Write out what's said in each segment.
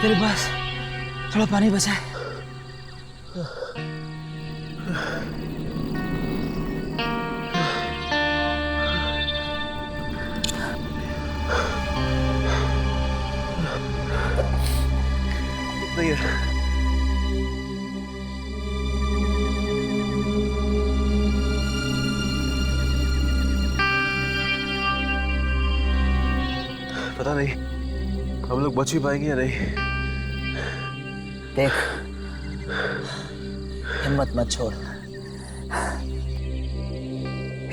तेरे पास थोड़ा पानी बचा है? भैया पता नहीं हम लोग बच ही पाएंगे या नहीं। देख, हिम्मत मत छोड़।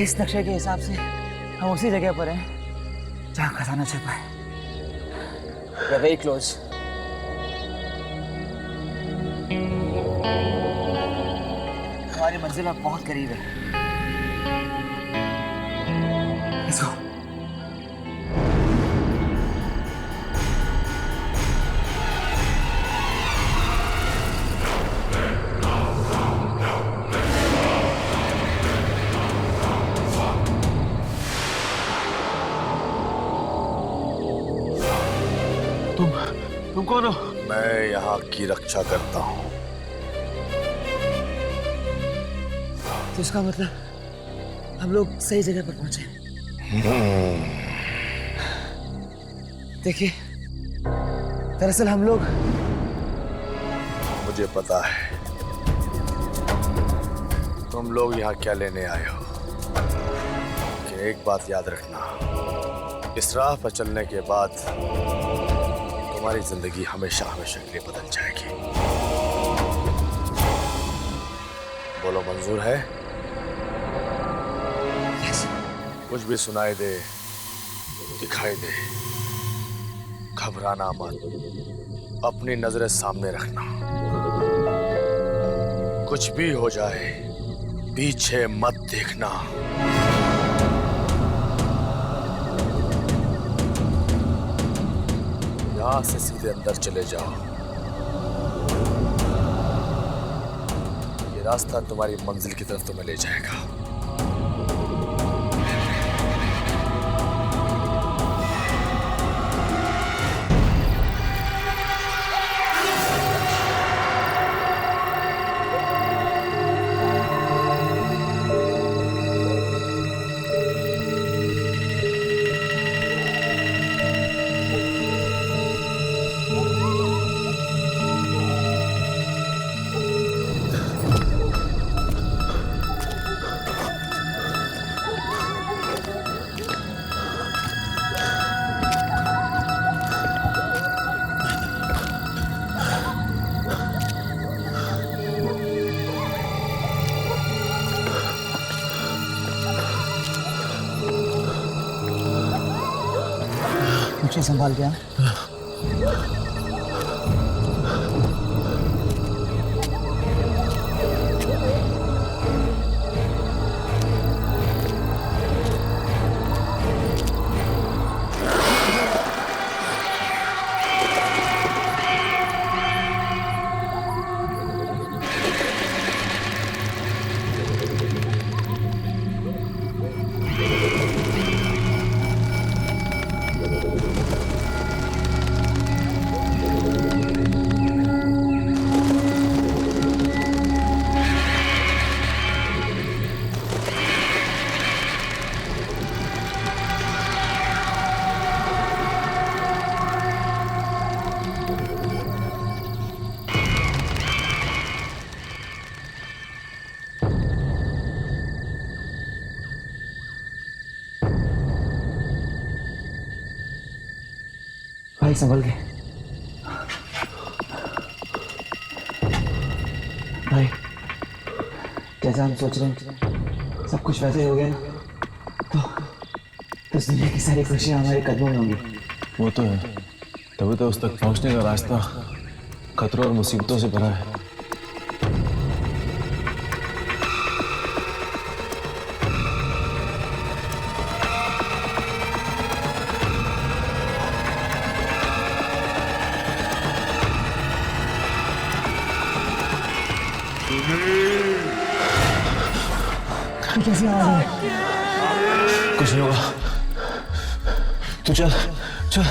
इस नक्शे के हिसाब से हम उसी जगह पर हैं जहां खजाना छिपा है। We are very close. हमारी मंजिल अब बहुत करीब है। Let's go. तुम कौन हो? मैं यहाँ की रक्षा करता हूँ। तो इसका मतलब हम लोग सही जगह पर पहुंचे। देखिए, दरअसल हम लोग, मुझे पता है तुम लोग यहाँ क्या लेने आए हो, लेकिन एक बात याद रखना, इस राह पर चलने के बाद तुम्हारी जिंदगी हमेशा हमेशा के लिए बदल जाएगी। बोलो, मंजूर है? कुछ भी सुनाई दे, दिखाई दे, घबराना मत, अपनी नजरें सामने रखना। कुछ भी हो जाए, पीछे मत देखना। यहां से सीधे अंदर चले जाओ। ये रास्ता तुम्हारी मंजिल की तरफ तुम्हें ले जाएगा। मुझे संभाल गया। भाई संभल के। भाई जैसा हम सोच रहे हैं सब कुछ वैसे ही हो गया ना, तो इस दुनिया की सारी खुशियां हमारे कदमों में होंगी। वो तो है, तभी तो उस तक पहुंचने का रास्ता खतरों और मुसीबतों से भरा है। कैसी आवाज है? कुछ नहीं होगा, तू चल चल।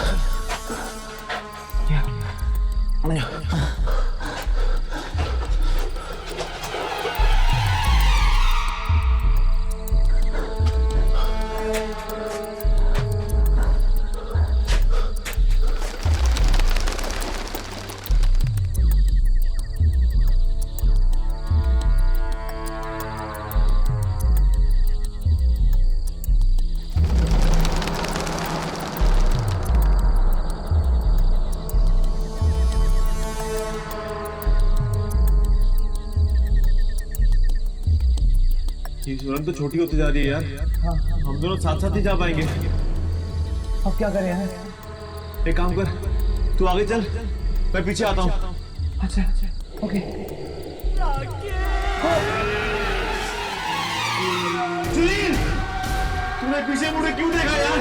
सुरंग तो छोटी होती जा रही है यार। हम दोनों साथ साथ ही जा पाएंगे। अब क्या करें यार? एक काम कर, तू आगे चल, मैं पीछे आता हूँ। अच्छा ओके। सुनील, तूने पीछे मुड़े क्यों देखा यार?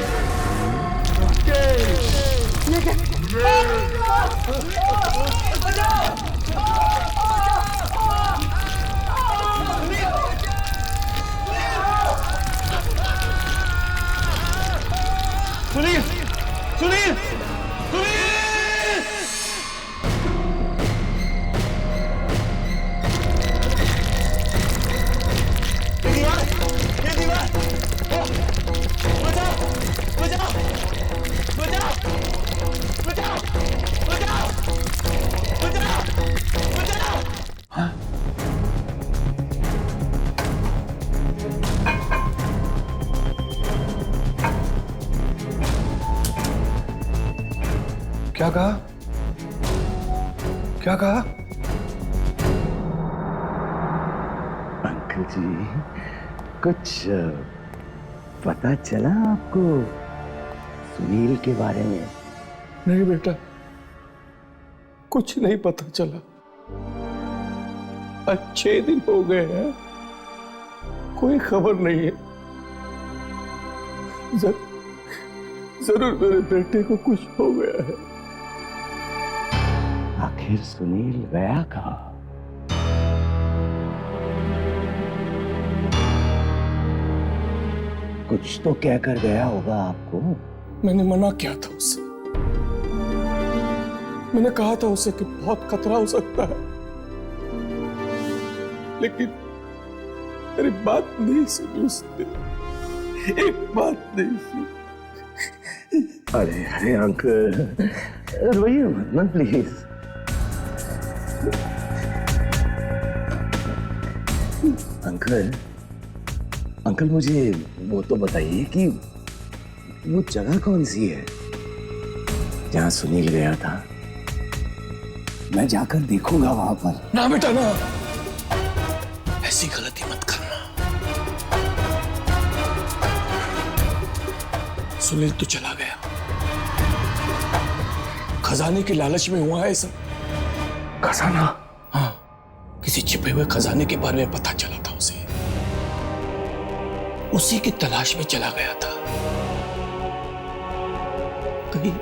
सुनील, सुनील, सुनील! ये दीवार! बचाओ! बचाओ! बचाओ! बचाओ! बचाओ! बचाओ! बचाओ! क्या कहा? क्या कहा? अंकल जी, कुछ पता चला आपको सुनील के बारे में? नहीं बेटा, कुछ नहीं पता चला। आज 6 दिन हो गए हैं, कोई खबर नहीं है। जरूर मेरे बेटे को कुछ हो गया है। आखिर सुनील गया कहाँ? कुछ तो कहकर गया होगा आपको। मैंने मना किया था उससे। मैंने कहा था उसे कि बहुत खतरा हो सकता है, लेकिन मेरी बात नहीं सुनी उसने। एक बात नहीं सुनी। अरे अरे अंकल, रोइए मत ना प्लीज। अंकल, अंकल मुझे वो तो बताइए कि वो जगह कौन सी है जहां सुनील गया था? मैं जाकर देखूंगा वहां पर। ना बेटा ना, ऐसी गलती मत करना। सुनील तो चला गया, खजाने की लालच में हुआ है सब। खजाना? हाँ, किसी छिपे हुए खजाने के बारे में पता चला था उसे। उसी की तलाश में चला गया था। कहीं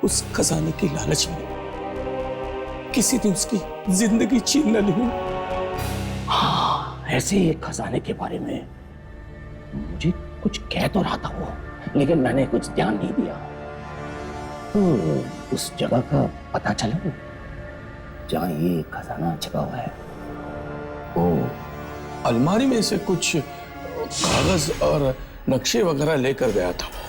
उस खजाने की लालच में किसी ने उसकी जिंदगी छीन न ली। हाँ, ऐसे ही एक खजाने के बारे में मुझे कुछ कह तो रहा था वो, लेकिन मैंने कुछ ध्यान नहीं दिया। तो उस जगह का पता चला जहां ये खजाना छिपा हुआ है। ओ, अलमारी में से कुछ कागज और नक्शे वगैरह लेकर गया था वो।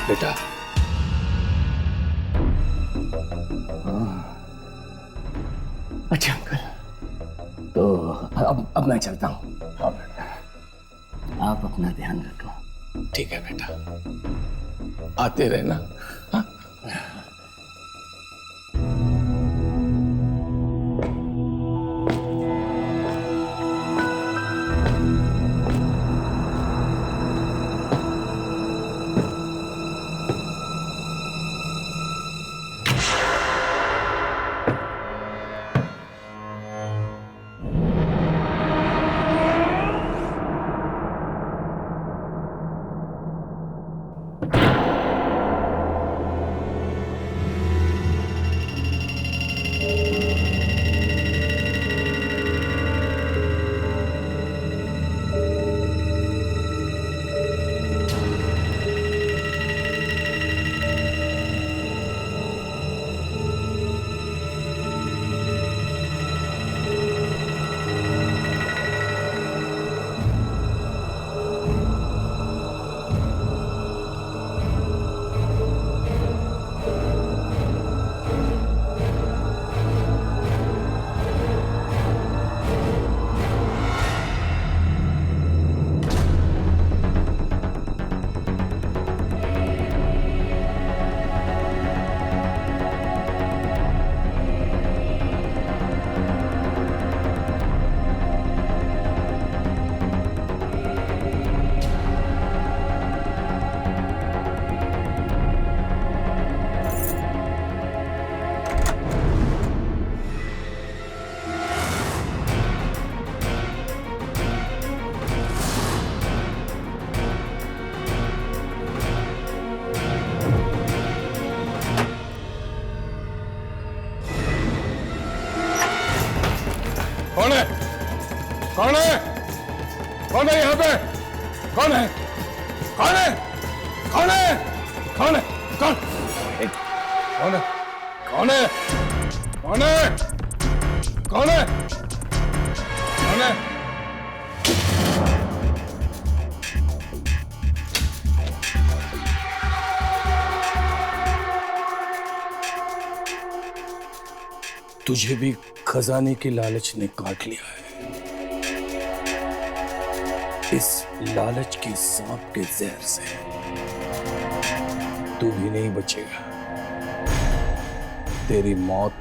बेटा, अच्छा अंकल, तो अब मैं चलता हूँ। हाँ बेटा, आप अपना ध्यान रखो। ठीक है बेटा, आते रहना। हाँ? कौन है? कौन है यहाँ पे? कौन है? कौन है? कौन है? कौन है? कौन? कौन है? कौन है? कौन है? कौन है? कौन है? तुझे भी खजाने की लालच ने काट लिया है। इस लालच की सांप के जहर से तू भी नहीं बचेगा। तेरी मौत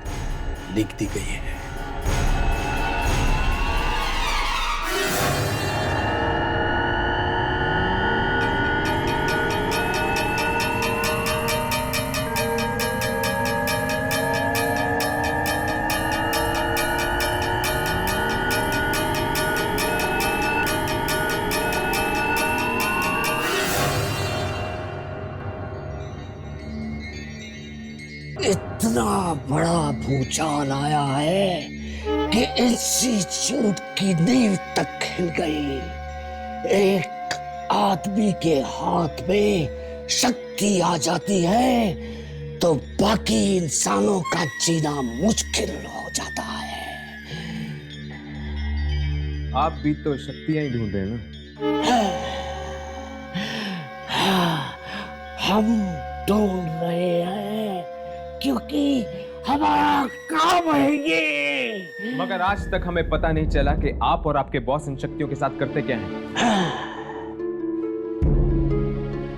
लिख दी गई है। इतना बड़ा भूचाल आया है कि इसी झूठ की नींव तक हिल गई। एक आदमी के हाथ में शक्ति आ जाती है तो बाकी इंसानों का जीना मुश्किल हो जाता है। आप भी तो शक्तियां ही ढूंढ रहे हैं ना? हम ढूंढ रहे हैं क्योंकि हमारा काम है ये। मगर आज तक हमें पता नहीं चला कि आप और आपके बॉस इन शक्तियों के साथ करते क्या हैं।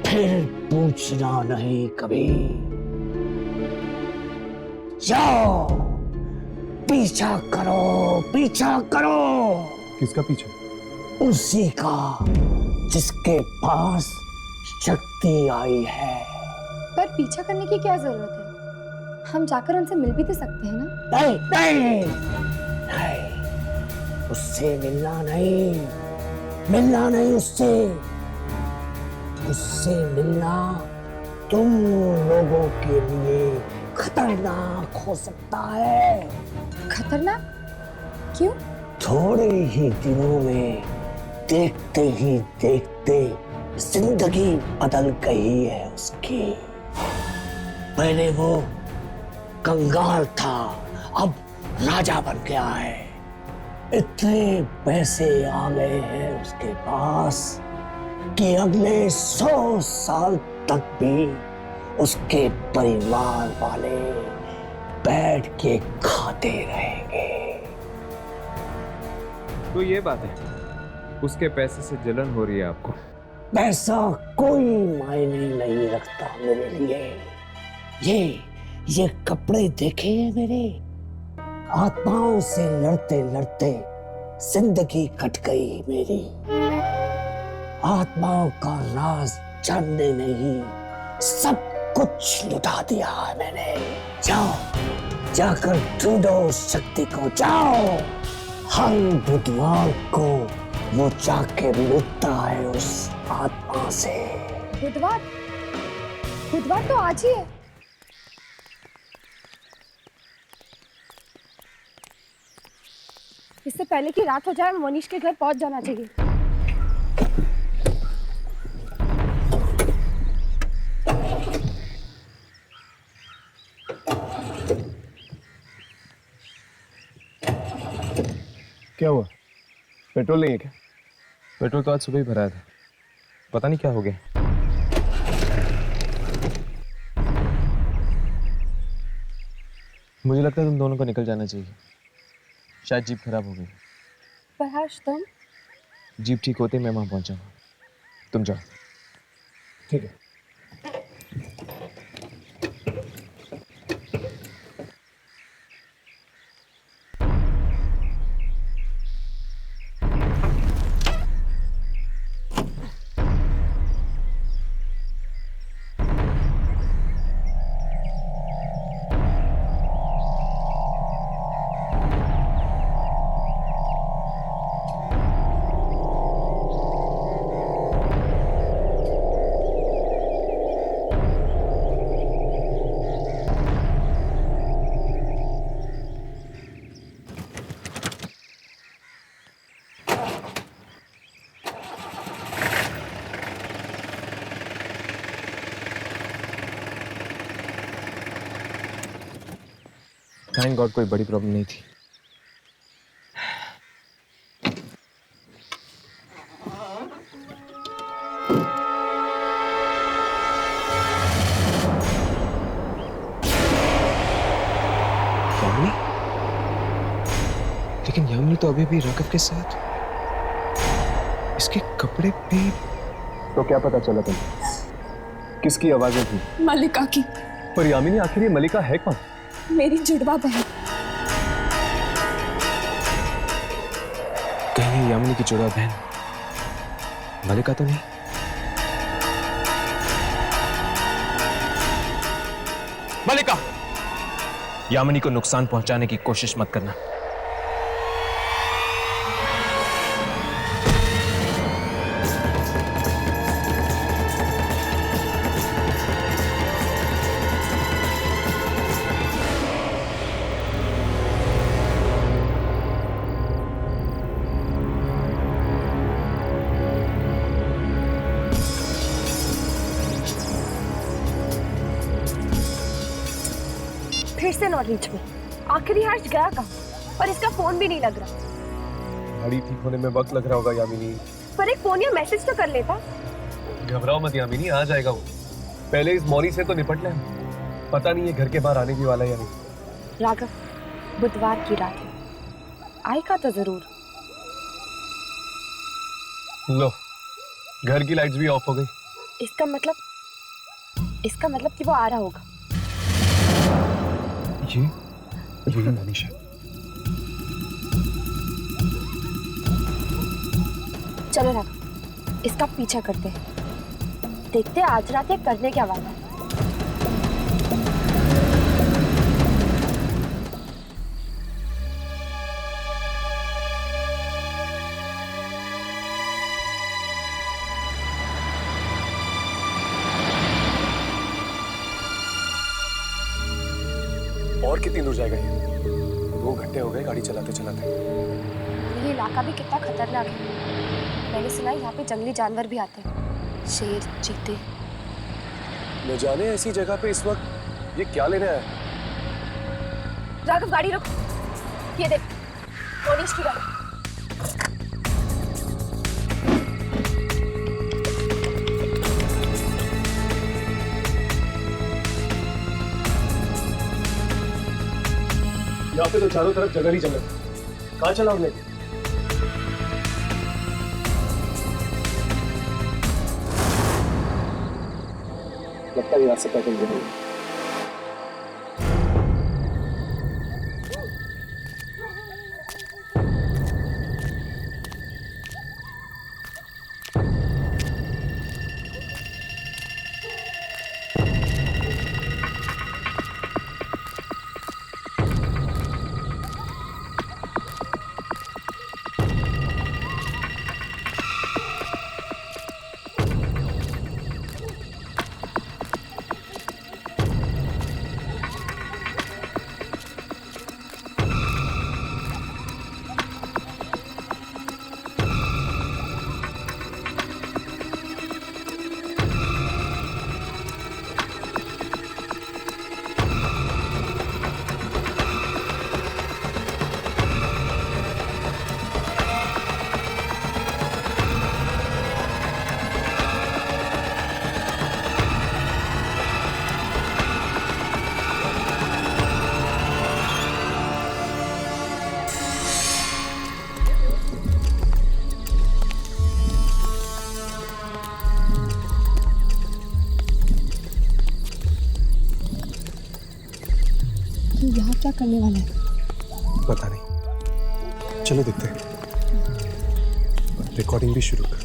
फिर पूछना नहीं कभी। जाओ पीछा करो, पीछा करो। किसका पीछा? उसी का जिसके पास शक्ति आई है। पर पीछा करने की क्या जरूरत है? हम जाकर उनसे मिल भी तो सकते हैं ना? नहीं नहीं नहीं, उससे मिलना नहीं, मिलना नहीं उससे। उससे मिलना तुम लोगों के लिए खतरनाक हो सकता है। खतरनाक? क्यों? थोड़े ही दिनों में देखते ही देखते जिंदगी बदल गई है उसकी। पहले वो कंगाल था, अब राजा बन गया है। इतने पैसे आ गए हैं उसके पास कि अगले 100 साल तक भी उसके परिवार वाले बैठ के खाते रहेंगे। तो ये बात है, उसके पैसे से जलन हो रही है आपको? पैसा कोई मायने नहीं रखता मेरे लिए। ये कपड़े देखे हैं मेरे? आत्माओं से लड़ते लड़ते जिंदगी कट गई मेरी। आत्माओं का राज जानने नहीं, सब कुछ लुटा दिया है मैंने। जाओ, जाकर ढूंढो उस शक्ति को, जाओ। हर बुधवार को वो जाके मिलता है उस आत्मा से। बुधवार? बुधवार तो आज ही है। इससे पहले कि रात हो जाए मोनिश के घर पहुंच जाना चाहिए। क्या हुआ? पेट्रोल नहीं है क्या? पेट्रोल तो आज सुबह ही भराया था, पता नहीं क्या हो गया। मुझे लगता है तुम दोनों को निकल जाना चाहिए, शायद जीप खराब हो गई। पर हर्ष तुम? जीप ठीक होते मैं वहां पहुंचाऊंगा, तुम जाओ। ठीक है। थैंक गॉड कोई बड़ी प्रॉब्लम नहीं थी। यामिनी? लेकिन यामिनी तो अभी भी राघव के साथ, इसके कपड़े भी। तो क्या पता चला तुम्हें? किसकी आवाजें थी? मलिका की। पर यामिनी आखिर ये मलिका है कौन? मेरी जुड़वा बहन। कहीं यामिनी की जुड़वा बहन मलिका तो नहीं? मलिका, यामिनी को नुकसान पहुंचाने की कोशिश मत करना। फिर से नॉट रीच में। आखिरी हर्ष गया कहाँ? और इसका फोन भी नहीं लग रहा। गाड़ी ठीक होने में वक्त लग रहा होगा यामिनी। पर एक फोन या मैसेज तो कर लेता। घबराओ मत यामिनी, आ जाएगा वो। पहले इस मौनी से तो निपट ले। पता नहीं है घर के बाहर आने की वाला है या नहीं। राघव, बुधवार की रात है, आएगा तो जरूर। लो, घर की लाइट्स भी ऑफ हो गई। इसका मतलब कि वो आ रहा होगा। ये मनीषा। चलो राघव, इसका पीछा करते हैं। देखते हैं आज रात ये करने क्या वाला है। और कितनी दूर जाएगा ये? 2 घंटे हो गए गाड़ी चलाते चलाते। ये इलाका भी कितना खतरनाक है। मैंने सुना है यहाँ पे जंगली जानवर भी आते हैं, शेर, चीते। न जाने ऐसी जगह पे इस वक्त ये क्या लेने आया? राघव, गाड़ी रुक। ये देख, मोनीश की गाड़ी। यहाँ पे तो चारों तरफ जंगल ही जंगल। कहाँ चला हमने? लगता है यहाँ से पैदल जाएंगे। यहाँ क्या करने वाला है? पता नहीं, चलो देखते हैं। रिकॉर्डिंग भी शुरू कर।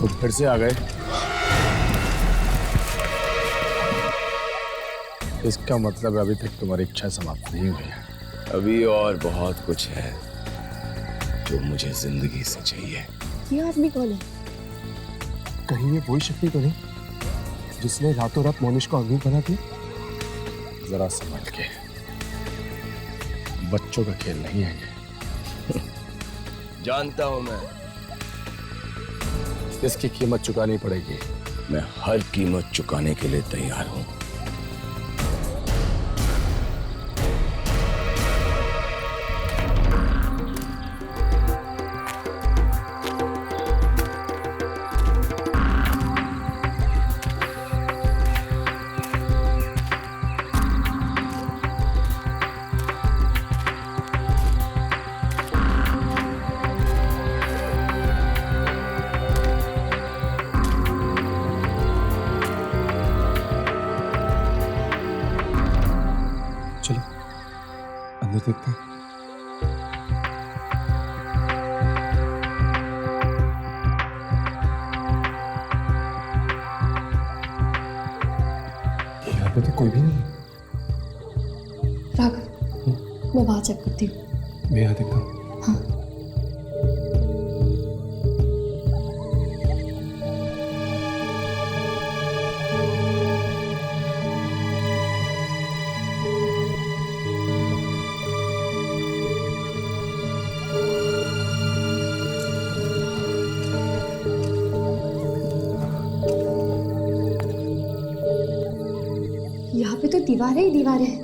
तुम फिर से आ गए। इसका मतलब अभी तक तुम्हारी इच्छा समाप्त नहीं हुई है। अभी और बहुत कुछ है जो मुझे जिंदगी से चाहिए। ये आदमी कौन है? कहीं ये वही शक्ति तो नहीं जिसने रातों रात मोनिश को अग्नि बना दिया? जरा संभल के, बच्चों का खेल नहीं है ये। जानता हूं मैं, इसकी कीमत चुकानी पड़ेगी। मैं हर कीमत चुकाने के लिए तैयार हूं। चलो अंदर देखते हैं। यहाँ पे तो कोई भी नहीं है। राघव, मैं वहां चेक करती हूँ। मैं यहाँ देखता हूँ। हाँ। यहाँ पे तो दीवारें ही दीवारें हैं।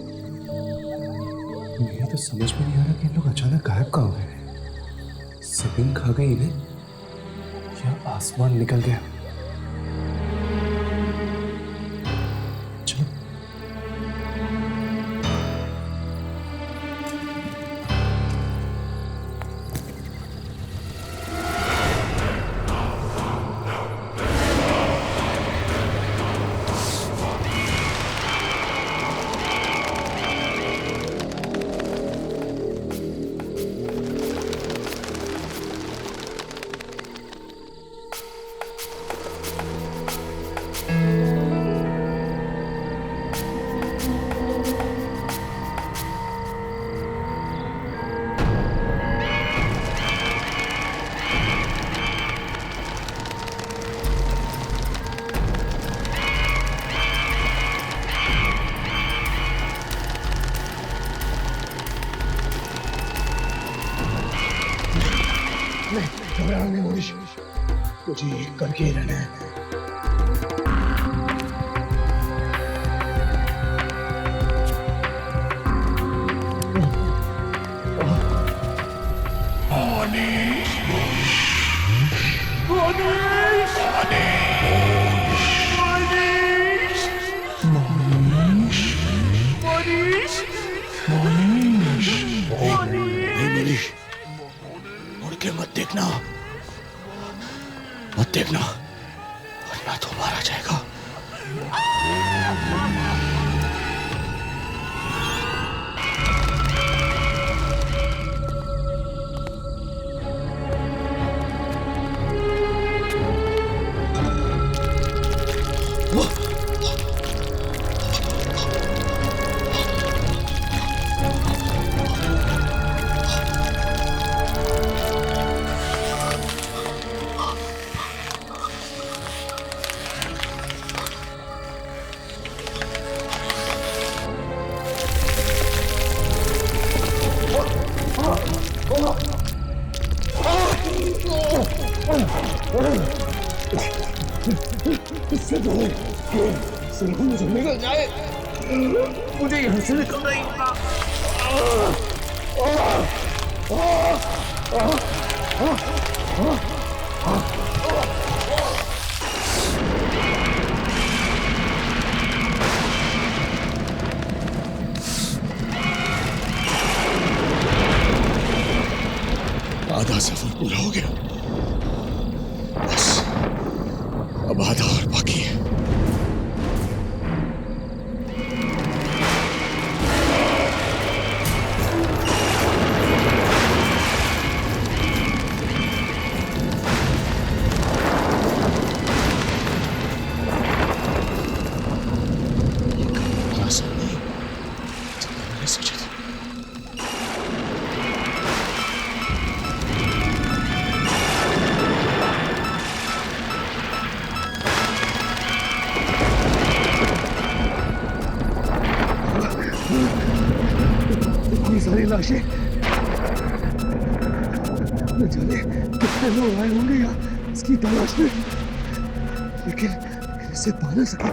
मुझे तो समझ में नहीं आ रहा कि इन लोग अचानक गायब कहाँ हो गए। जमीन खा गई इन्हें या आसमान निकल गया? चलो घबराओ नहीं मोनिश, तुझे एक करके ही रहना है। मुड़ के मत देखना, मत देखना, वरना तो मारा जाएगा। इससे तो सिंह मुझे निकल जाए, मुझे यहाँ से निकलना ही आधा सफर पूरा हो गया, बस अब आधा और बाकी है। तलाश है। न जाने कितने लोग आए होंगे यहाँ इसकी तलाश में, लेकिन इसे पा ना सके।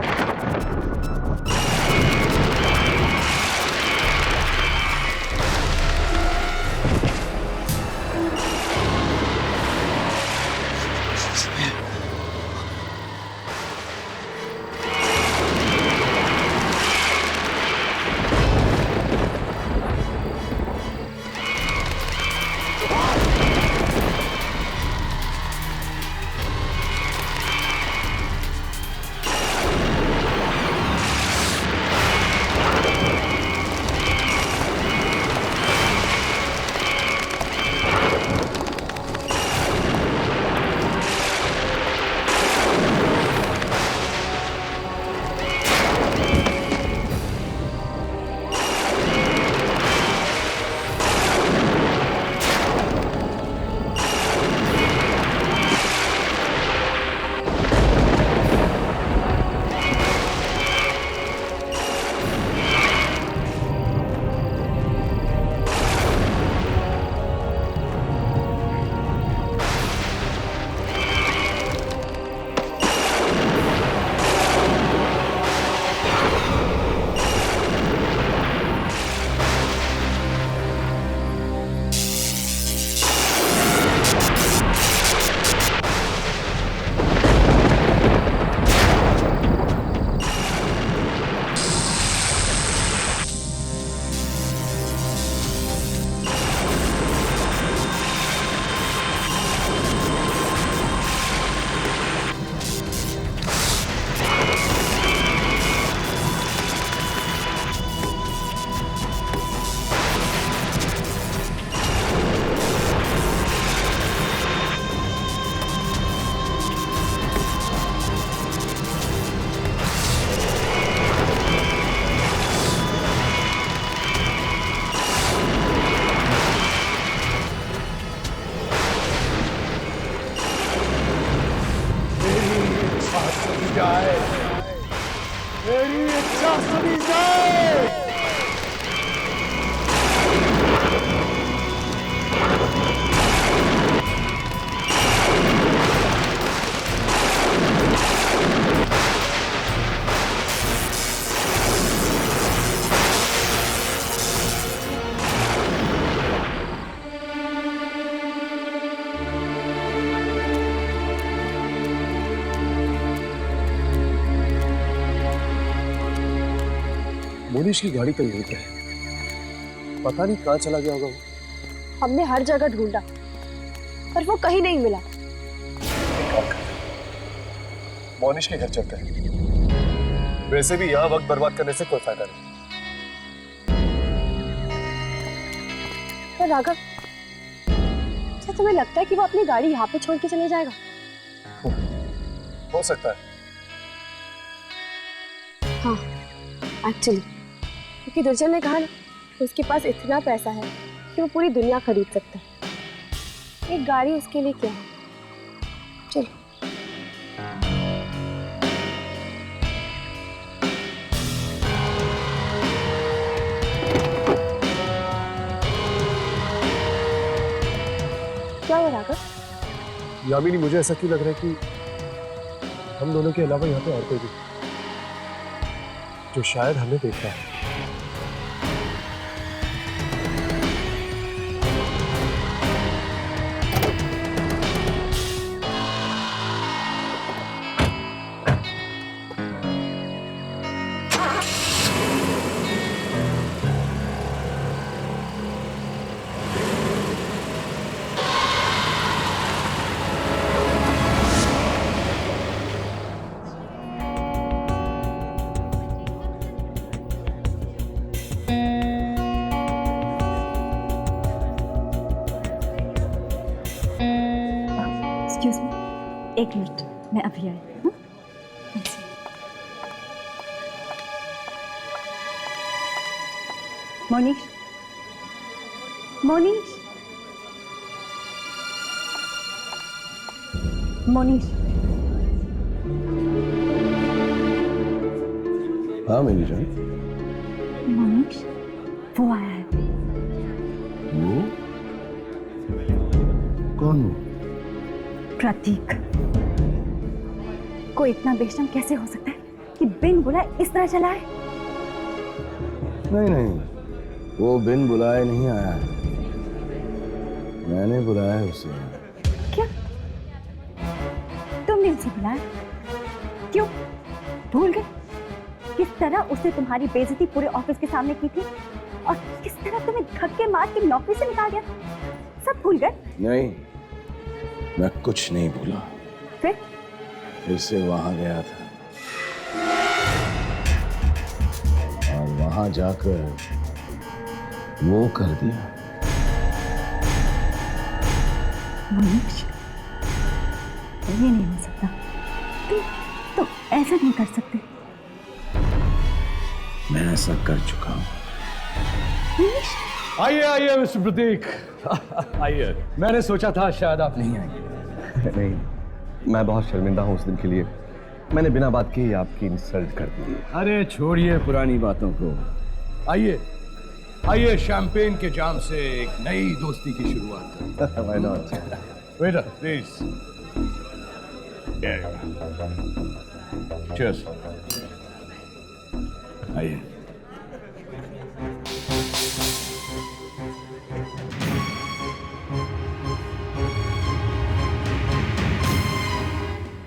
मेरी इच्छा सुनी जाए। मोनिश की गाड़ी तो यहीं पे है, पता नहीं कहाँ चला गया होगा वो। हमने हर जगह ढूंढा पर वो कहीं नहीं मिला। मोनिश के घर चलते हैं, वैसे भी यहाँ वक्त बर्बाद करने से कोई फायदा नहीं। पर राघव, क्या तुम्हें लगता है कि वो अपनी गाड़ी यहाँ पे छोड़ के चले जाएगा? हो सकता है। हाँ, एक्चुअली क्योंकि दुर्जन ने कहा ना, उसके पास इतना पैसा है कि वो पूरी दुनिया खरीद सकता है। एक गाड़ी उसके लिए क्या है? चलो। क्या हो राघव? यामिनी, मुझे ऐसा क्यों लग रहा है कि हम दोनों के अलावा यहाँ पे और कोई भी जो शायद हमें देख रहा है। एक्सक्यूज मी, एक मिनट, मैं अभी आई। मोनिश, मोनिश, मोनिश। हाँ मेरी जान। मोनिश, वो आया है। कौन? प्रतीक। कोई इतना बेशरम कैसे हो सकता है कि बिन बुलाए इस तरह चला है? नहीं नहीं, वो बिन बुलाए नहीं आया है, मैंने बुलाया है उसे। क्या? तुमने उसे बुलाया? क्यों? भूल गए किस तरह उसने तुम्हारी बेइज्जती पूरे ऑफिस के सामने की थी और किस तरह तुम्हें धक्के मार के नौकरी से निकाल दिया? सब भूल गए? नहीं, मैं कुछ नहीं भूला। फिर से वहां गया था और वहां जाकर वो कर दिया। मनीष, ये नहीं हो सकता। तुम ऐसा नहीं कर सकते। मैं ऐसा कर चुका हूं। मनीष, आइए आइए मिस्टर प्रतीक, आइए। मैंने सोचा था शायद आप नहीं आएंगे। नहीं, मैं बहुत शर्मिंदा हूँ उस दिन के लिए। मैंने बिना बात के ही आपकी इंसल्ट कर दी। अरे छोड़िए पुरानी बातों को, आइए आइए शैंपेन के जाम से एक नई दोस्ती की शुरुआत करते हैं। Why not? Waiter please. Cheers. आइए।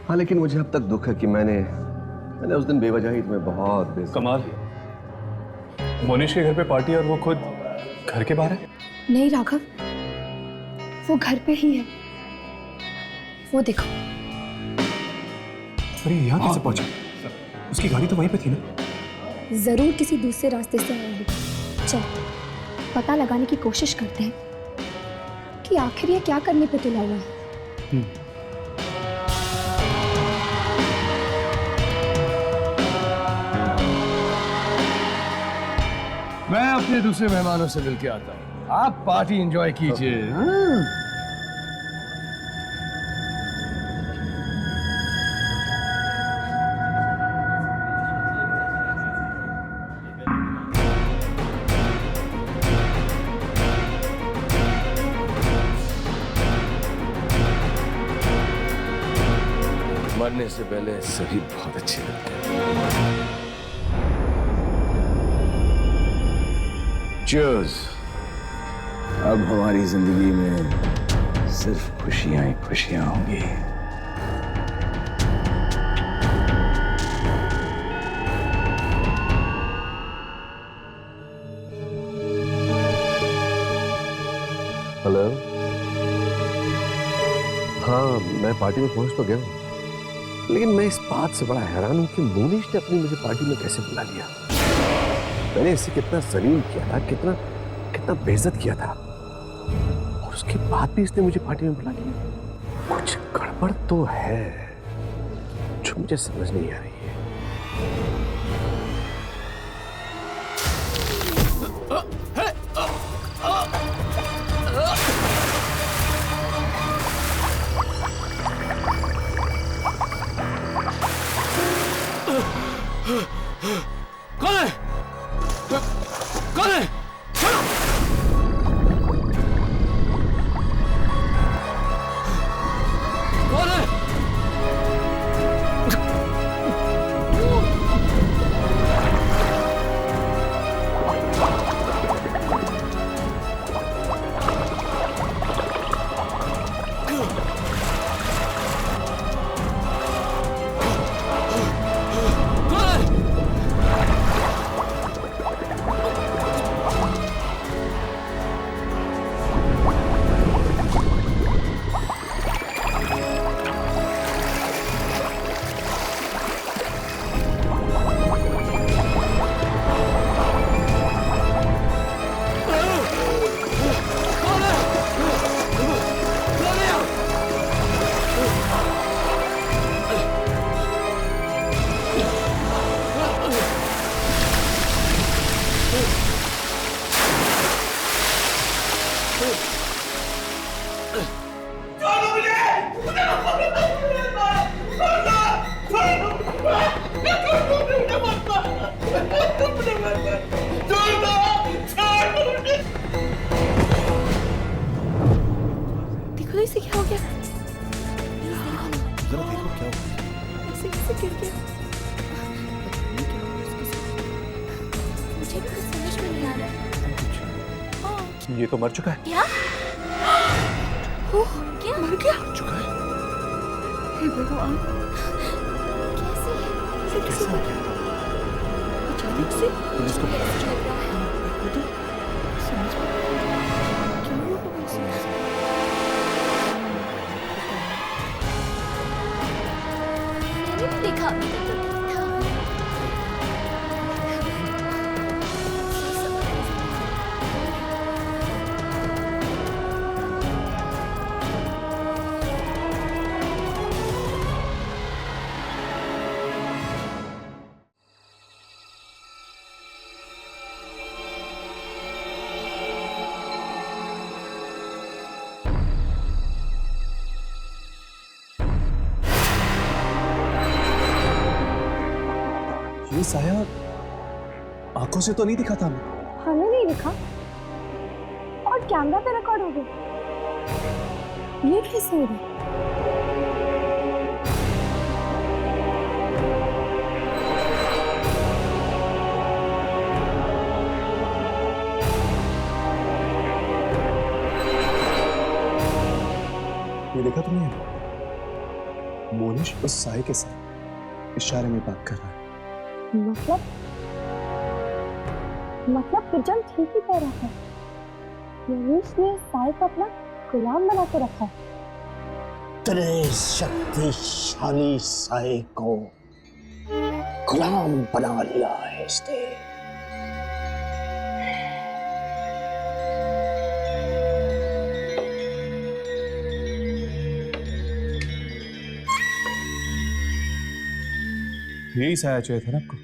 हाँ, लेकिन मुझे अब तक दुख है कि मैंने उस दिन बेवजह ही तुम्हें बहुत बेइज्जत। कमाल, मोनिश के घर पे पार्टी और वो खुद घर के बाहर है? नहीं राघव, वो घर पे ही है, वो देखो। अरे यहाँ कैसे पहुंचा? उसकी गाड़ी तो वहीं पे थी ना? जरूर किसी दूसरे रास्ते से आया होगा। चल पता लगाने की कोशिश करते हैं कि आखिर ये क्या करने पे तुला हुआ है। मैं अपने दूसरे मेहमानों से मिलके आता हूँ, आप पार्टी एंजॉय कीजिए। मरने से पहले सभी बहुत अच्छे लगते हैं। Cheers! अब हमारी जिंदगी में सिर्फ खुशियां ही खुशियां होंगी। हेलो। हाँ, मैं पार्टी में पहुंच तो गया हूँ, लेकिन मैं इस बात से बड़ा हैरान हूं कि मोनिश ने अपनी मुझे पार्टी में कैसे बुला लिया। मैंने इसे कितना जलील किया था, कितना कितना बेइज्जत किया था, और उसके बाद भी इसने मुझे पार्टी में बुला लिया। कुछ गड़बड़ तो है जो मुझे समझ नहीं आ रही है। कौन है? कौन है? कौन है? से गिर गया। मुझे भी कुछ समझ में नहीं आ रहा है। ये तो मर चुका है। क्या? ओह, क्या मर गया? चुका है। हे भगवान, कैसे हो गया? अचानक से पुलिस को पता चला। लग रहा है। समझ में क्या हुआ वैसे? मैंने भी देखा अभी तक तो ठीक था। ये साया आंखों से तो नहीं दिखा था हमें। हमें नहीं दिखा और कैमरा पे रिकॉर्ड हो गया। ये कैसे हो गया? ये देखा तुमने? मोनिश उस साय के साथ इशारे में बात कर रहा है। मतलब पिजन ठीक ही कह रहा है। मोनिश ने साय को अपना गुलाम बना के रखा है। तेरे शक्तिशाली साय को गुलाम बना लिया है इसने। यही साया चाहिए था ना आपको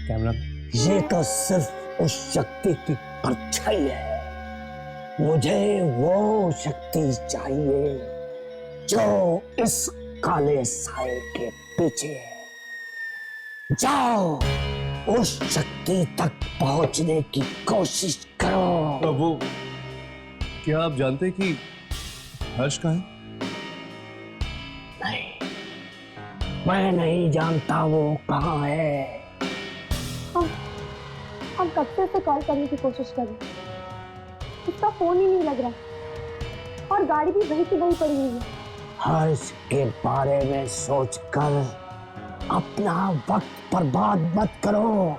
कैमरा में। ये तो सिर्फ उस शक्ति की परछाई है। मुझे वो शक्ति चाहिए जो इस काले साए के पीछे है। जाओ उस शक्ति तक पहुंचने की कोशिश करो। तो वो क्या आप जानते हैं कि हर्ष कहाँ है? नहीं, मैं नहीं जानता वो कहाँ है। हम कब से उसे कॉल करने की कोशिश कर रहे हैं, उसका फोन ही नहीं लग रहा और गाड़ी भी वहीं की वहीं पड़ी हुई है। हर्ष के बारे में सोचकर अपना वक्त बर्बाद मत करो।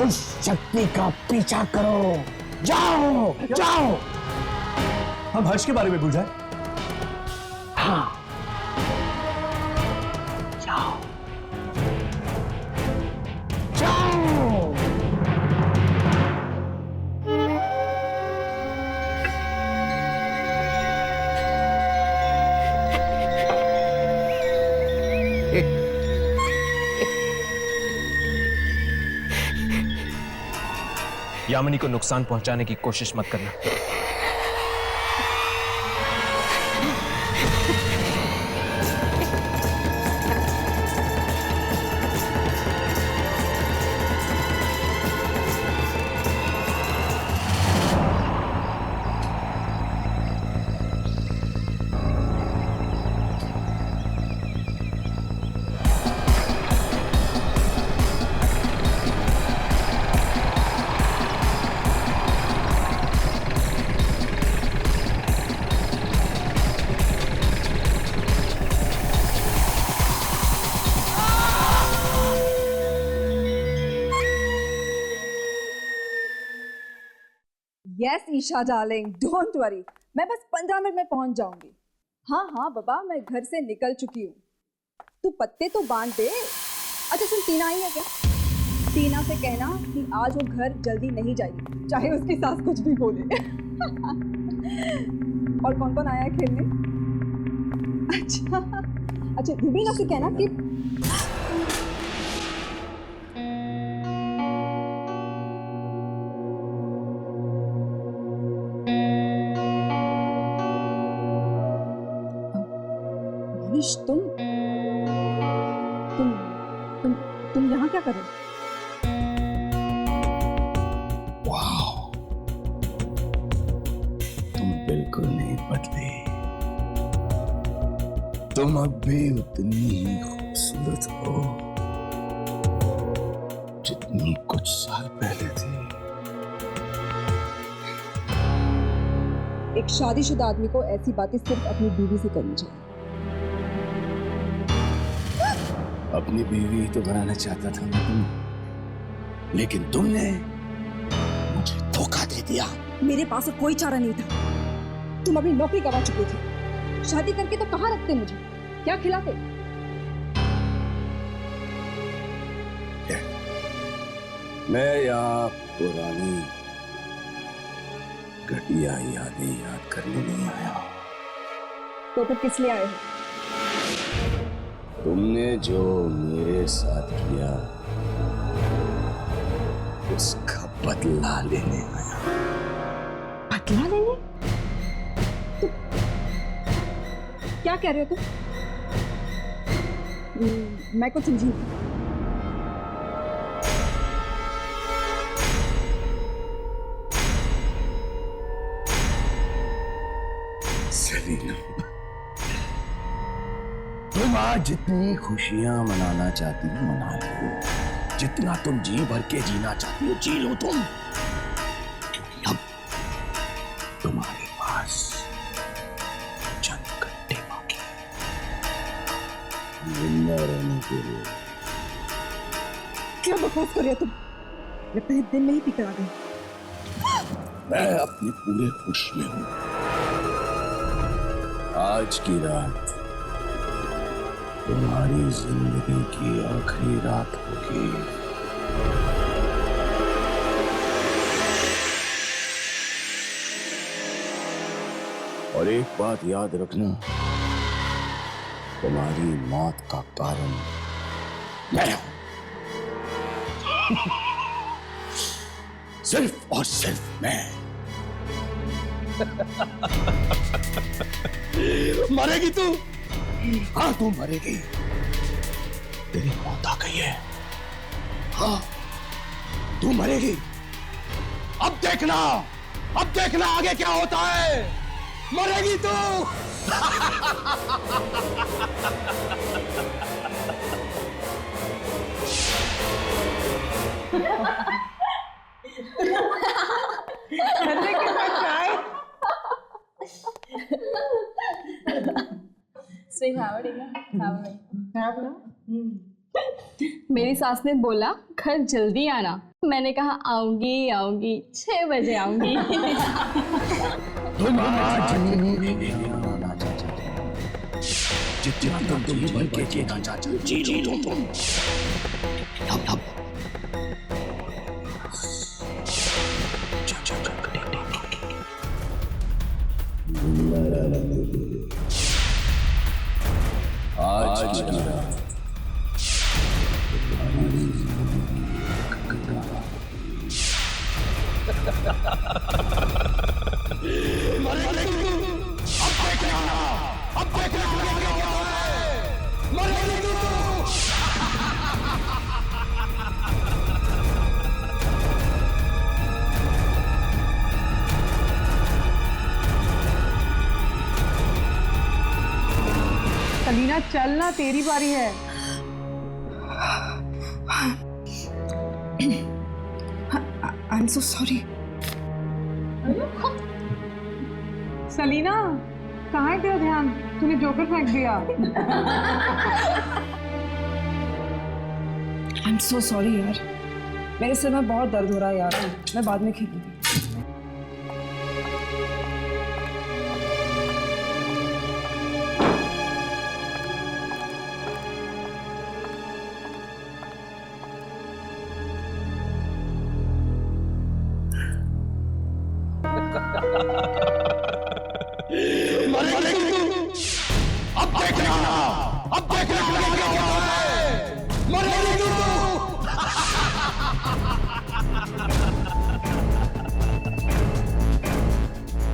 उस शक्ति का पीछा करो। जाओ जाओ। हम हर्ष के बारे में भूल जाए। हाँ, जाओ जाओ। यामिनी को नुकसान पहुंचाने की कोशिश मत करना। Yes Isha darling, don't worry, मैं बस 15 मिनट में पहुंच जाऊंगी। हाँ हाँ बाबा, मैं घर से निकल चुकी हूँ। तू पत्ते तो बांध दे। अच्छा सुन, टीना आई है क्या? टीना से कहना कि आज वो घर जल्दी नहीं जाएगी, चाहे उसकी सास कुछ भी बोले। और कौन कौन आया है खेलने? अच्छा रूबीना से कहना कि तुम यहाँ क्या कर रहे हो? वाह, तुम बिल्कुल नहीं बदले। तुम अब भी उतनी ही खूबसूरत खूबसूरत हो जितनी कुछ साल पहले थी। एक शादीशुदा आदमी को ऐसी बातें सिर्फ अपनी बीवी से करनी चाहिए। अपनी बीवी तो बनाना चाहता था मैं तुम, लेकिन तुमने मुझे धोखा दे दिया। मेरे पास और कोई चारा नहीं था। तुम अपनी नौकरी गवा चुके थे। शादी करके तो कहाँ रखते मुझे, क्या खिलाते? मैं यहाँ पुरानी घटिया यादें याद करने नहीं आया। तो फिर किस लिए आए हो? तुमने जो मेरे साथ किया उसका बदला लेने आया। बदला लेने? क्या कह रहे हो तुम? मैं कुछ समझी नहीं। सेलिना, तुम आज जितनी खुशियां मनाना चाहती हो मना लो, जितना तुम जी भर के जीना चाहती हो जी लो तुम, क्योंकि अब तुम्हारे पास चंद घंटे बाकी जिंदा रहने के लिए। क्या बकवास कर रहे हो तुम? मैं पहले दिन में ही पीकर आ गई। मैं अपने पूरे होश में हूं। आज की रात तुम्हारी जिंदगी की आखिरी रात होगी। और एक बात याद रखना, तुम्हारी मौत का कारण मैं हूं। सिर्फ और सिर्फ मैं। मरेगी तू? हाँ तू मरेगी। तेरी मौत आ गई है। हाँ तू मरेगी। अब देखना आगे क्या होता है। मरेगी तू। मेरी सास ने बोला घर जल्दी आना। मैंने कहा आऊंगी आऊंगी, 6 बजे आऊंगी। तुम आज जितना तुम जी भर के जीना चाहते हो जी लो तुम। अब आज की रात सलीना चलना, तेरी बारी है। I am so sorry. Salina, कहाँ है तेरा ध्यान? तूने जोकर फेंक दिया। आई एम सो सॉरी यार, मेरे सिर में बहुत दर्द हो रहा है यार, मैं बाद में खेलूंगी।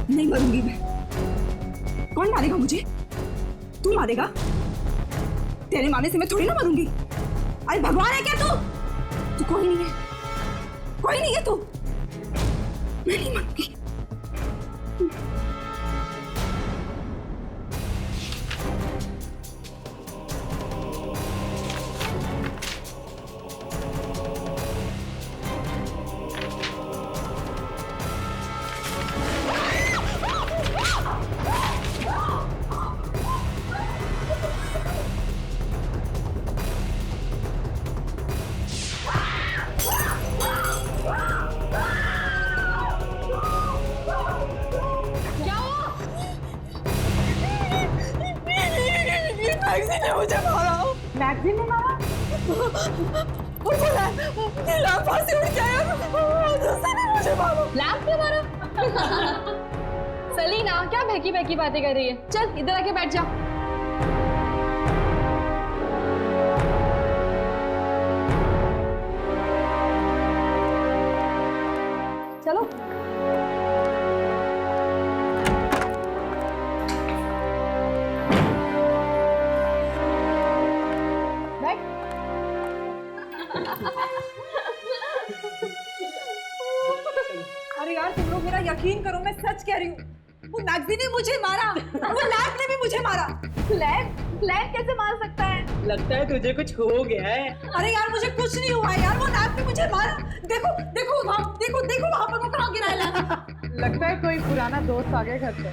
नहीं मरूंगी मैं। कौन मारेगा मुझे? तू मारेगा? तेरे मारने से मैं थोड़ी ना मरूंगी। अरे भगवान है क्या तू? तू कोई नहीं है, कोई नहीं है तू। मैं नहीं मरूंगी। ने मुझे मारा। मैगजीन ने मारा? वो बोला लैंप से उड़ के आया, दूसरे ने मुझे मारा। लैंप ने मारा? सलीना क्या बहकी बहकी बातें कर रही है? चल इधर आके बैठ जा। चलो बैठ। अरे यार तुम लोग मेरा यकीन करो, मैं सच कह रही हूँ। वो मैगजीन ने मुझे मारा, वो लैब ने भी मुझे मारा। लैंप कैसे मार सकता है? लगता है तुझे कुछ हो गया है। अरे यार मुझे कुछ नहीं हुआ है यार, वो लैब ने मुझे मारा। देखो देखो वहाँ, देखो देखो वहाँ पर वो कहाँ गिरा है लैब। लगता है कोई पुराना दोस्त आ गया घर पे।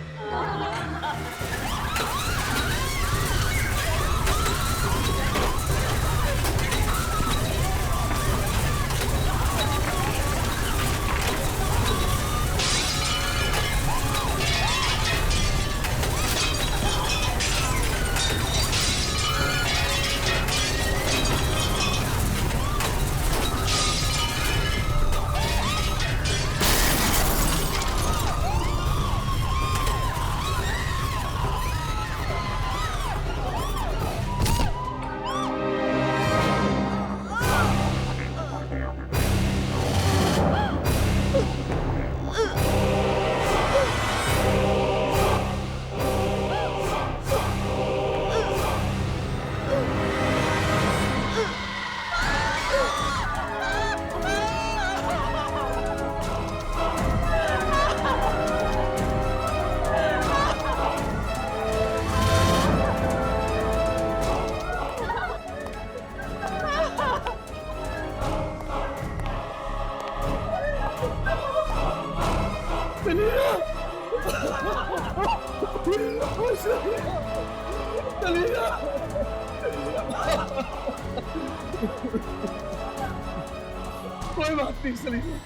कोई बात नहीं सलीना,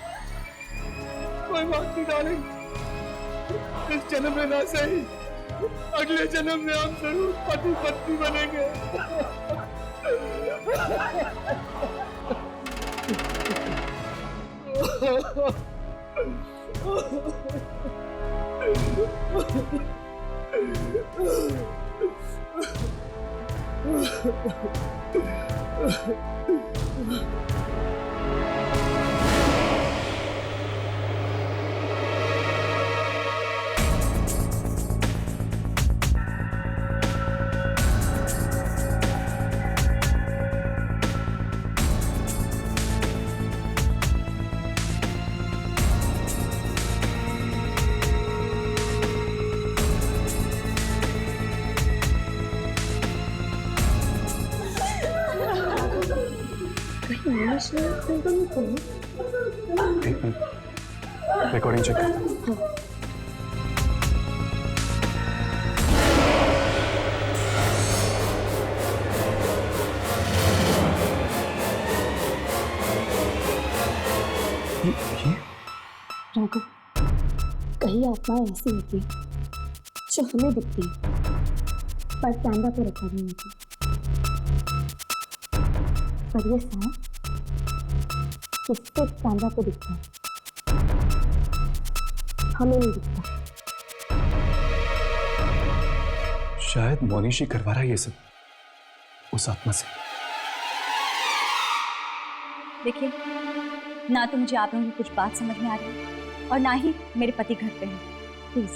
कोई बात नहीं डार्लिंग। इस जन्म में ना सही, अगले जन्म में हम जरूर पति पत्नी बनेंगे। रिकॉर्डिंग चेक करता हूँ। राघव, कई आत्माएं ऐसी होती हैं जो हमें दिखती हैं पर कैमरा पे रिकॉर्ड नहीं होती। पर ये सारा किसके कैमरा पे दिखता है, हमें नहीं दिखता। शायद मोनिश ही करवा रहा है ये सब उस आत्मा से। देखिए, ना तो मुझे आप लोगों की कुछ बात समझ में आ रही है और ना ही मेरे पति घर पे हैं। प्लीज,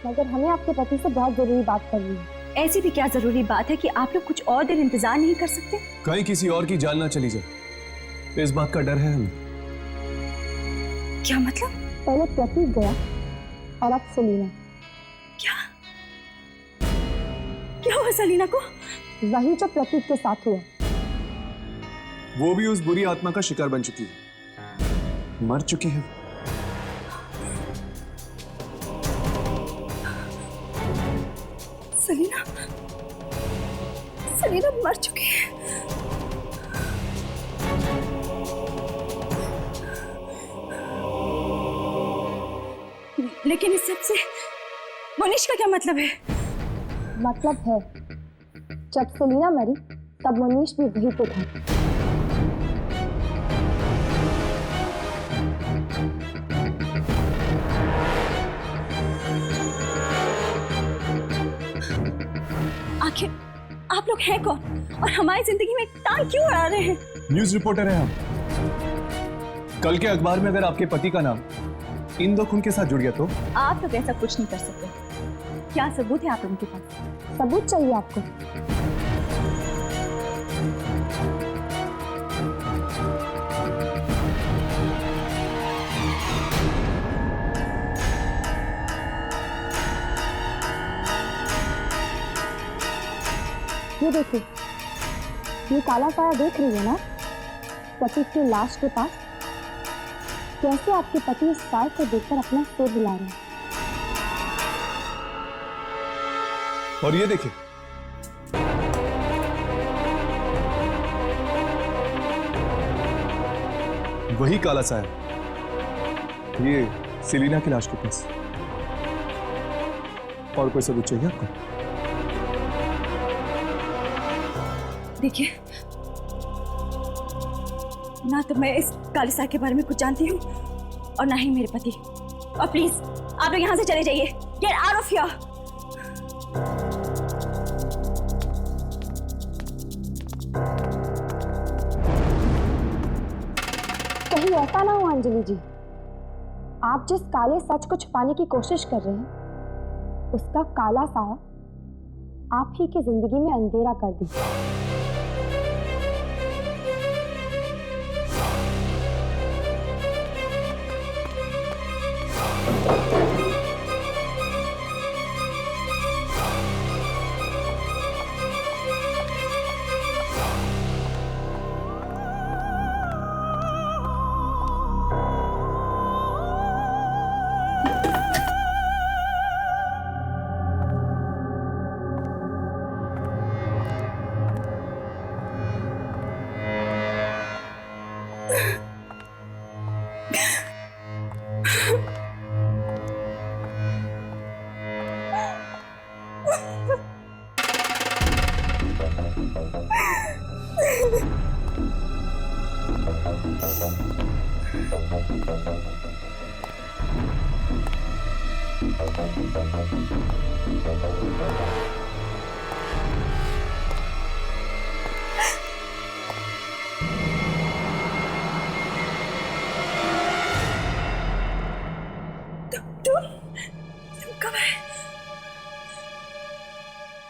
मगर हमें आपके पति से बहुत जरूरी बात करनी है। ऐसी भी क्या जरूरी बात है कि आप लोग कुछ और देर इंतजार नहीं कर सकते? कहीं किसी और की जान ना चली जाए, इस बात का डर है हमें। क्या मतलब? पहले प्रतीक गया और अब सलीना। क्या हुआ सलीना को? वही जो प्रतीक के साथ हुआ। वो भी उस बुरी आत्मा का शिकार बन चुकी है, मर चुकी है। सलीना मर चुकी है। लेकिन इस सब से मोनिश का क्या मतलब है? मतलब है जब सेलिना मरी तब मनीष भी वहीं पे था। आखिर आप लोग हैं कौन और हमारी जिंदगी में टांग क्यों अड़ा रहे हैं? न्यूज रिपोर्टर हैं हम। कल के अखबार में अगर आपके पति का नाम इन दो खून के साथ जुड़ गया तो? आप लोग ऐसा कुछ नहीं कर सकते। क्या सबूत है आप लोगों के पास? सबूत चाहिए आपको? ये देखिए, ये काला साया देख रही है ना पति की लाश के पास? कैसे आपके पति इस साय को देखकर अपना सिर हिला रहे हैं। और ये देखिए, वही काला साया ये सेलिना की लाश के पास। और कोई सबूत चाहिए आपको? देखिए, ना तो मैं इस काली साय के बारे में कुछ जानती हूँ और ना ही मेरे पति। और प्लीज आप लोग यहाँ से चले जाइए। Get out of here. कहीं ऐसा ना हो अंजलि जी, आप जिस काले सच को छुपाने की कोशिश कर रहे हैं उसका काला साया आप ही की जिंदगी में अंधेरा कर दे।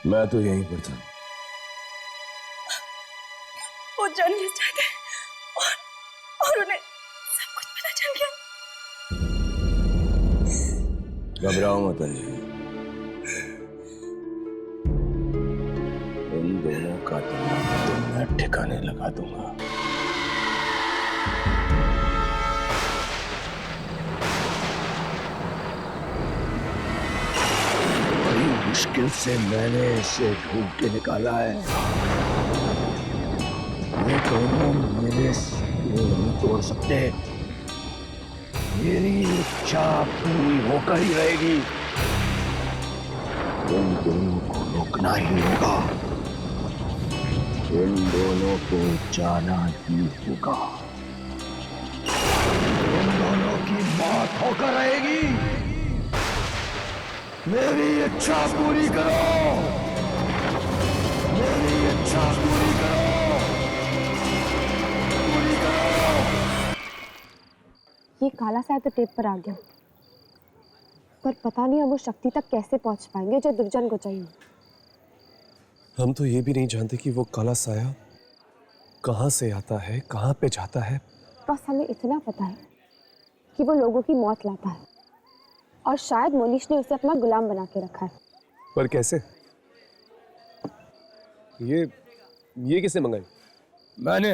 मैं तो यहीं पर था। वो जर्नलिस्ट आए थे और उन्हें सब कुछ पता चल गया। घबराओ मत अंजलि, इन दोनों का दिमाग तो मैं ठिकाने लगा दूंगा। मुश्किल से मैंने इसे ढूंढ के निकाला है। ये दोनों मेरे सीने नहीं तोड़ सकते। मेरी इच्छा पूरी होकर ही रहेगी। इन दोनों को रोकना ही होगा। इन दोनों को जाना ही होगा। इन दोनों की मौत होकर रहेगी। मेरी इच्छा पूरी करो। मेरी इच्छा पूरी करो। पूरी करो। ये काला साया तो टेप पर आ गया, पर पता नहीं अब वो शक्ति तक कैसे पहुंच पाएंगे जो दुर्जन को चाहिए। हम तो ये भी नहीं जानते कि वो काला साया कहाँ से आता है, कहाँ पे जाता है। बस हमें इतना पता है कि वो लोगों की मौत लाता है और शायद मोनिश ने उसे अपना गुलाम बना के रखा है। पर कैसे? ये किसने मंगाई? मैंने।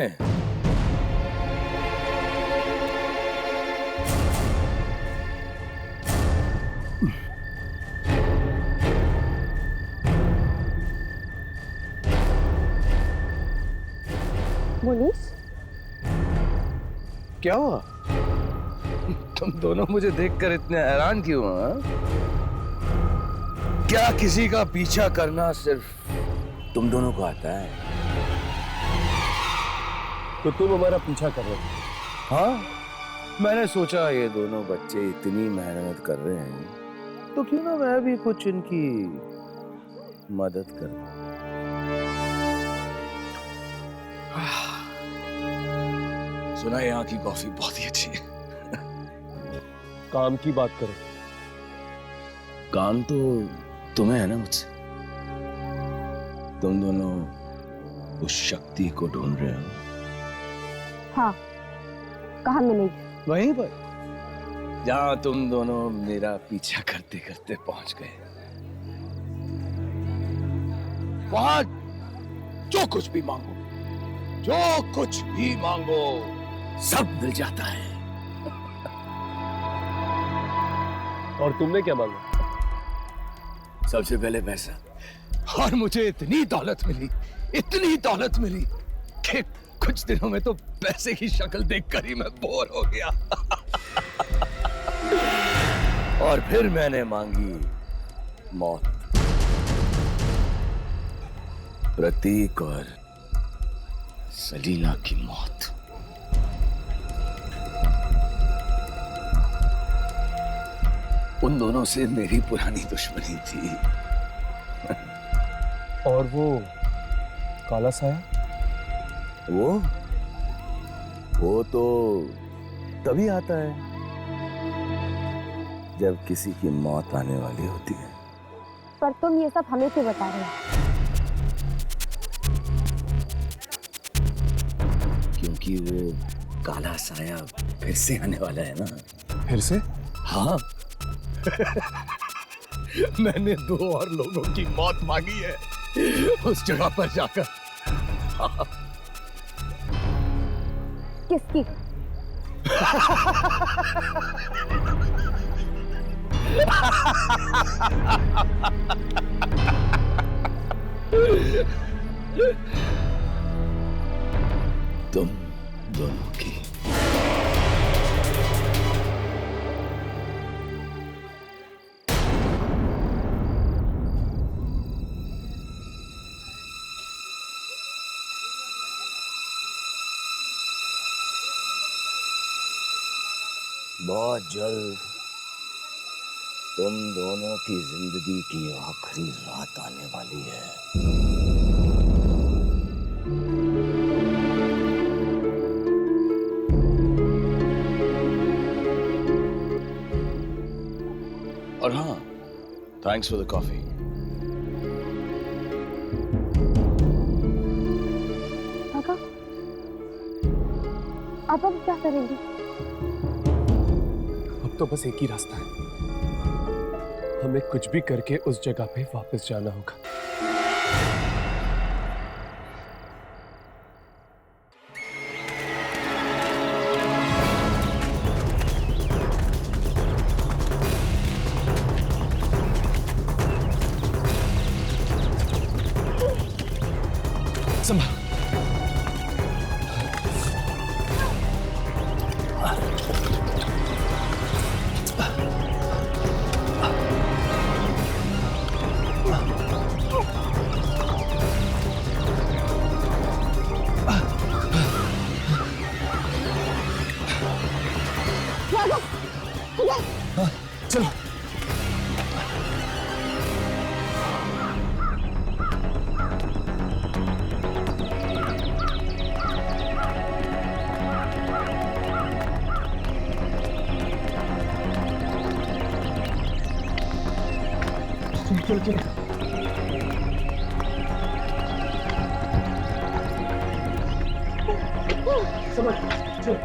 मोनिश, क्या हुआ? तुम दोनों मुझे देखकर इतने हैरान क्यों हो? क्या किसी का पीछा करना सिर्फ तुम दोनों को आता है। तो तुम हमारा पीछा कर रहे हो? हाँ, मैंने सोचा ये दोनों बच्चे इतनी मेहनत कर रहे हैं तो क्यों ना मैं भी कुछ इनकी मदद कर दूं। सुना यहाँ की कॉफी बहुत ही अच्छी है। काम की बात करो। काम तो तुम्हें है ना मुझसे। तुम दोनों उस शक्ति को ढूंढ रहे हो। हाँ, कहाँ मिलेगी? वहीं पर जहां तुम दोनों मेरा पीछा करते करते पहुंच गए। वहां जो कुछ भी मांगो, जो कुछ भी मांगो, सब मिल जाता है। और तुमने क्या मांगा? सबसे पहले पैसा। और मुझे इतनी दौलत मिली कि कुछ दिनों में तो पैसे की शक्ल देखकर ही मैं बोर हो गया। और फिर मैंने मांगी मौत। प्रतीक और सलीला की मौत। उन दोनों से मेरी पुरानी दुश्मनी थी। और वो काला साया? वो तो तभी आता है जब किसी की मौत आने वाली होती है। पर तुम ये सब हमें क्यों बता रहे हो? क्योंकि वो काला साया फिर से आने वाला है ना। फिर से? हाँ। मैंने 2 और लोगों की मौत मांगी है उस जगह पर जाकर। किसकी? तुम दोनों की। बहुत जल्द तुम दोनों की जिंदगी की आखिरी रात आने वाली है। और हाँ, थैंक्स फॉर द कॉफी। काका, अब हम क्या करेंगे? अब तो बस एक ही रास्ता है। हमें कुछ भी करके उस जगह पे वापस जाना होगा। संभाल। चलो। चलो चलो। समझ चलो।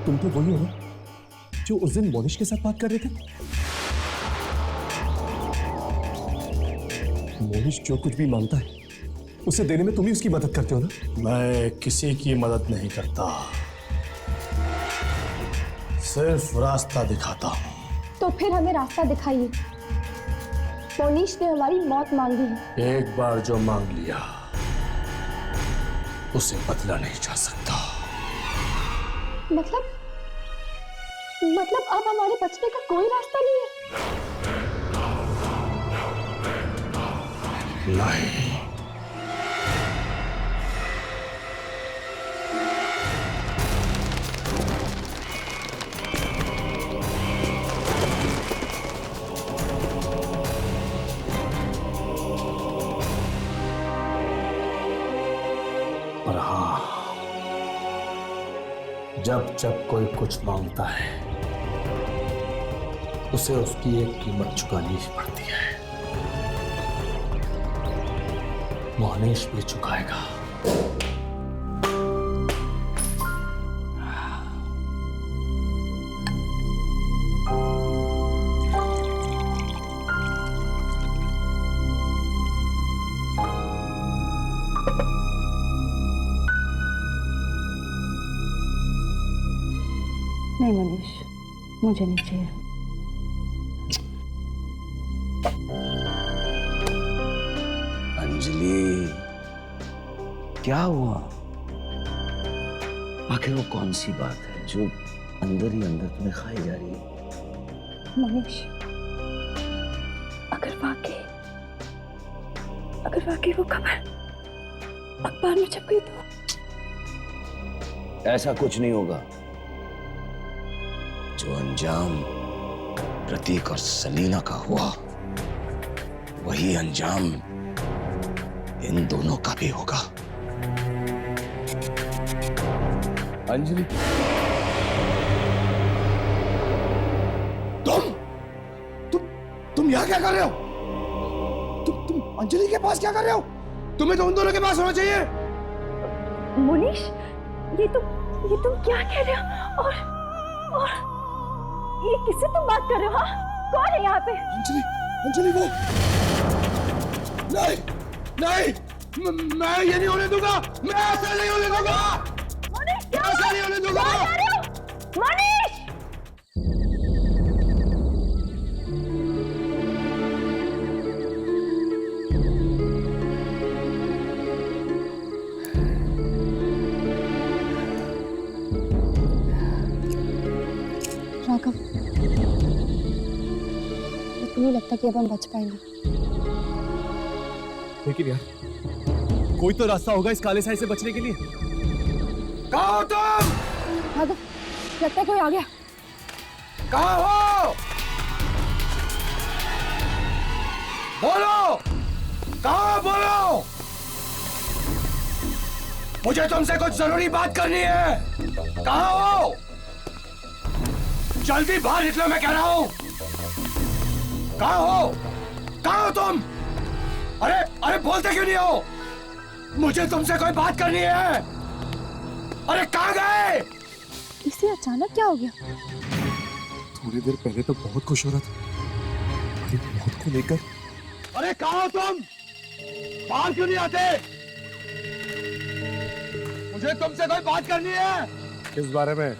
तुम तो वही हो ना जो उस दिन मोनिश के साथ बात कर रहे थे? मोनिश जो कुछ भी मांगता है उसे देने में तुम ही उसकी मदद करते हो ना? मैं किसी की मदद नहीं करता, सिर्फ रास्ता दिखाता हूं। तो फिर हमें रास्ता दिखाइए। मोनीश ने हमारी मौत मांगी है। एक बार जो मांग लिया उसे बदला नहीं जा सकता। मतलब अब हमारे बचने का कोई रास्ता नहीं है? नहीं, पर हाँ, जब जब कोई कुछ मांगता है उसे उसकी एक कीमत चुकानी ही पड़ती है। मोहनीश भी चुकाएगा। नहीं मोनीश, मुझे नहीं चाहिए। अंजलि, क्या हुआ? आखिर वो कौन सी बात है जो अंदर ही अंदर तुम्हें खाई जा रही है? मोनीश, अगर वाकई वो खबर अखबार में छप गई तो? ऐसा कुछ नहीं होगा। जो अंजाम प्रतीक और सलीना का हुआ, वही अंजाम इन दोनों का भी होगा। अंजलि, तुम यहाँ क्या कर रहे हो? तुम अंजलि के पास क्या कर रहे हो? तुम्हें तो उन दोनों के पास होना चाहिए। मोनीश, ये तुम क्या कह रहे हो? और ये किससे तुम बात कर रहे हो? हाँ? कौन है यहाँ पे? अंजलि वो नहीं, मैं ये नहीं होने दूंगा। मैं ऐसा नहीं होने दूंगा। मोनीश, क्या ऐसा नहीं होने दूंगा। क्या कर रहे हो? मोनीश! राघव, मुझे नहीं लगता कि अब हम बच पाएंगे। लेकिन यार, कोई तो रास्ता होगा इस काले साए से बचने के लिए। कहाँ हो तुम? राघव, लगता है कोई आ गया। कहाँ हो? बोलो, कहाँ हो? बोलो, मुझे तुमसे कुछ जरूरी बात करनी है। कहाँ हो? जल्दी बाहर निकलो, मैं कह रहा हूँ। कहाँ हो? कहाँ हो तुम? अरे बोलते क्यों नहीं हो? मुझे तुमसे कोई बात करनी है। अरे कहाँ गए? इसे अचानक क्या हो गया? थोड़ी देर पहले तो बहुत खुश हो रहा था, अरे मौत को लेकर। अरे कहाँ हो तुम? बाहर क्यों नहीं आते? मुझे तुमसे कोई बात करनी है। किस बारे में?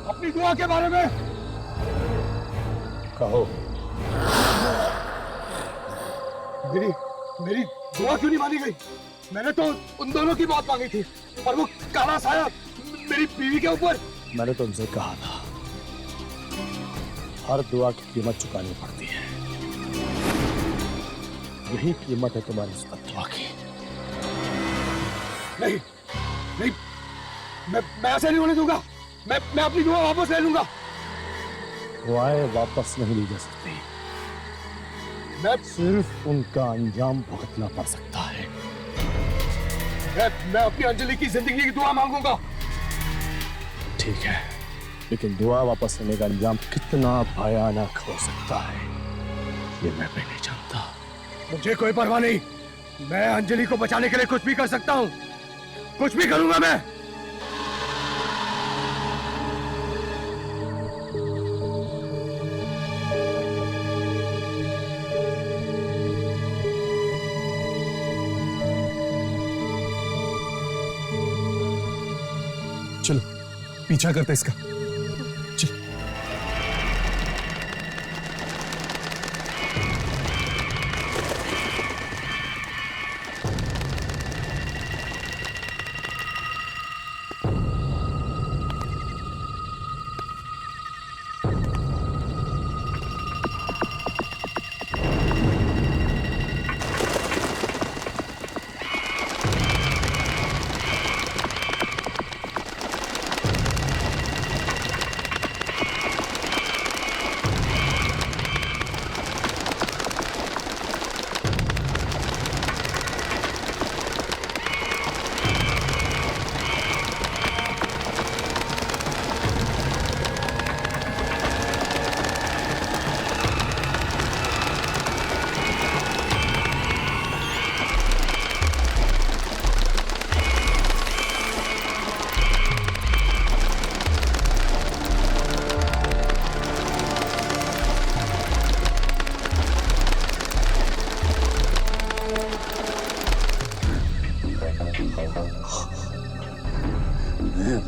अपनी दुआ के बारे में। कहो। मेरी दुआ क्यों नहीं मानी गई? मैंने तो उन दोनों की बात मांगी थी, और वो काला साया मेरी बीवी के ऊपर। मैंने तुमसे कहा था, हर दुआ की कीमत चुकानी पड़ती है। यही कीमत है तुम्हारी इस दुआ की। नहीं, मैं ऐसे नहीं होने दूंगा। मैं अपनी दुआ वापस ले लूंगा। दुआएं वापस नहीं ली जा सकती। मैं सिर्फ उनका अंजाम भुगतना पड़ सकता है। मैं अपनी अंजलि की जिंदगी की दुआ मांगूंगा। ठीक है, लेकिन दुआ वापस लेने का अंजाम कितना भयानक हो सकता है, ये मैं भी नहीं जानता। मुझे कोई परवाह नहीं। मैं अंजलि को बचाने के लिए कुछ भी कर सकता हूँ। कुछ भी करूंगा मैं। चलो पीछा करते इसका। चलो।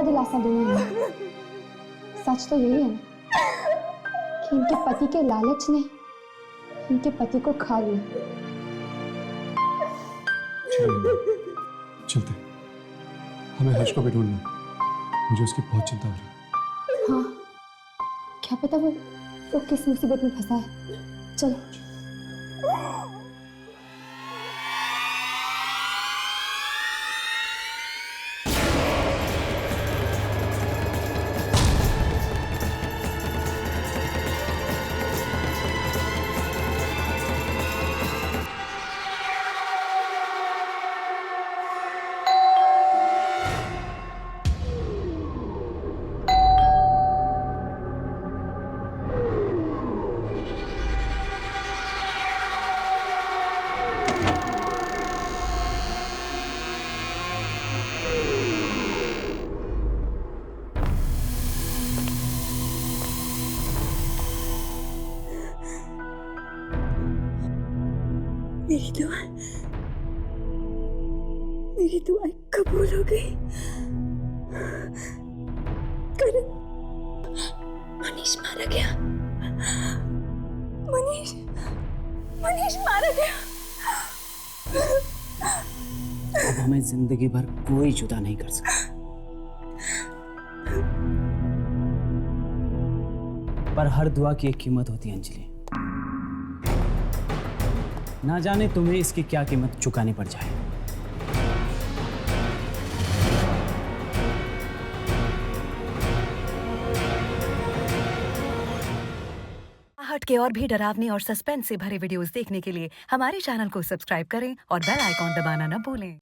क्या दिलासा दूं मैं? सच तो यही है ना कि इनके पति के लालच ने इनके पति को खा लिया। चलते, हमें हर्ष को भी ढूंढना, मुझे उसकी बहुत चिंता हो रही है। हाँ, क्या पता वो किस मुसीबत में फंसा है। चलो। मेरी दुआएं कबूल हो गई। करण, मनीष मारा गया। मनीष मारा गया। अब हमें जिंदगी भर कोई जुदा नहीं कर सकता। पर हर दुआ की एक कीमत होती है अंजलि। ना जाने तुम्हें इसकी क्या कीमत चुकानी पड़ जाए। हट के और भी डरावनी और सस्पेंस से भरे वीडियोस देखने के लिए हमारे चैनल को सब्सक्राइब करें और बेल आइकॉन दबाना न भूलें।